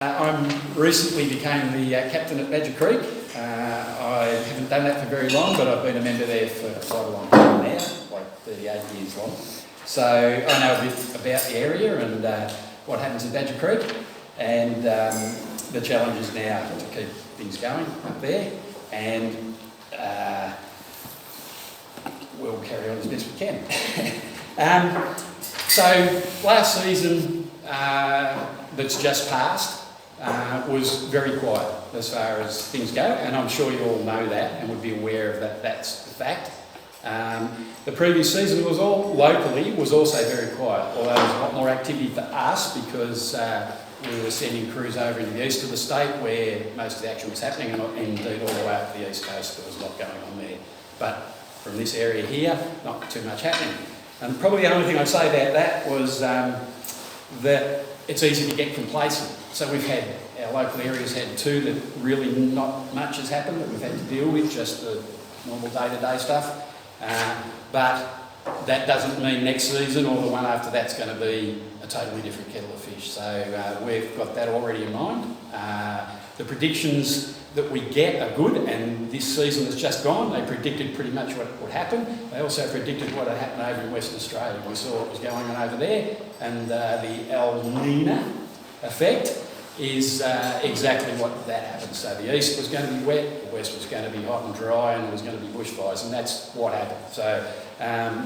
I recently became the captain at Badger Creek. I haven't done that for very long, but I've been a member there for quite a long time now, like 38 years long. So I know a bit about the area and what happens at Badger Creek and the challenges now to keep things going up there, and we'll carry on as best we can. So last season that's just passed was very quiet as far as things go, and I'm sure you all know that and would be aware of that. That's the fact. The previous season was also very quiet, although there was a lot more activity for us because we were sending crews over in the east of the state where most of the action was happening, and indeed all the way up the east coast there was a lot going on there. But from this area here, not too much happening. And probably the only thing I'd say about that was that it's easy to get complacent. So we've had, our local areas had two that really not much has happened that we've had to deal with, just the normal day-to-day stuff. But that doesn't mean next season or the one after that's going to be a totally different kettle of fish. So we've got that already in mind. The predictions that we get are good, and this season has just gone. They predicted pretty much what would happen. They also predicted what had happened over in Western Australia. We saw what was going on over there, and the El Niño effect is exactly what that happened. So the east was going to be wet, the west was going to be hot and dry, and there was going to be bushfires, and that's what happened. So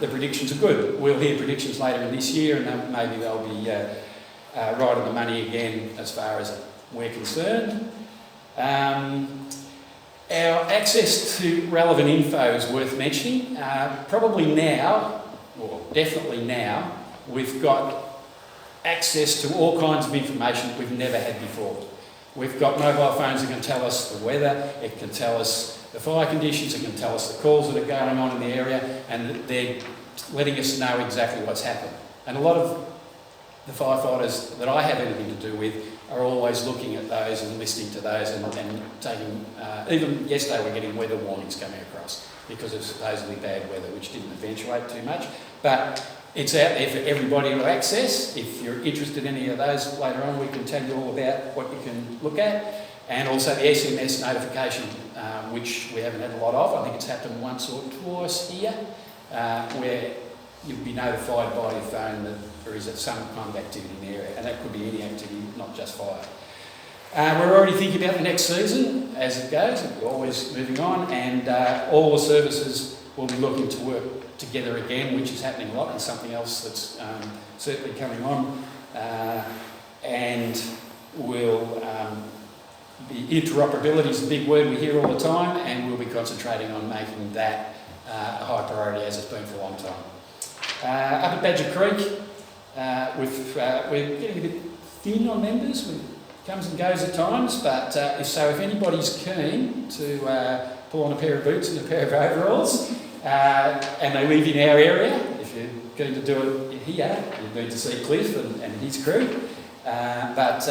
the predictions are good. We'll hear predictions later in this year, and maybe they'll be right on the money again as far as we're concerned. Our access to relevant info is worth mentioning. Probably now, or definitely now, we've got access to all kinds of information that we've never had before. We've got mobile phones that can tell us the weather, it can tell us the fire conditions, it can tell us the calls that are going on in the area, and they're letting us know exactly what's happened. And a lot of the firefighters that I have anything to do with are always looking at those and listening to those and taking, even yesterday we're getting weather warnings coming across because of supposedly bad weather, which didn't eventuate too much. But it's out there for everybody to access. If you're interested in any of those later on, we can tell you all about what you can look at. And also the SMS notification, which we haven't had a lot of. I think it's happened once or twice here, where you'll be notified by your phone that there is some kind of activity in the area, and that could be any activity, not just fire. We're already thinking about the next season as it goes, we're always moving on, and all the services will be looking to work together again, which is happening a lot, and something else that's certainly coming on, and interoperability is a big word we hear all the time, and we'll be concentrating on making that a high priority as it's been for a long time. Up at Badger Creek, we're getting a bit thin on members. It comes and goes at times, but if anybody's keen to pull on a pair of boots and a pair of overalls, and they live in our area, if you're going to do it here, you need to see Cliff and his crew. But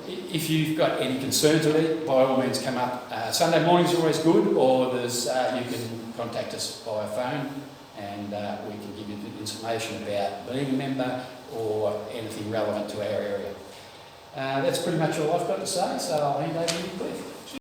if you've got any concerns with it, by all means come up. Sunday mornings are always good, or there's you can contact us via phone, and we can give you the information about being a member or anything relevant to our area. That's pretty much all I've got to say, so I'll hand over to you, Cliff.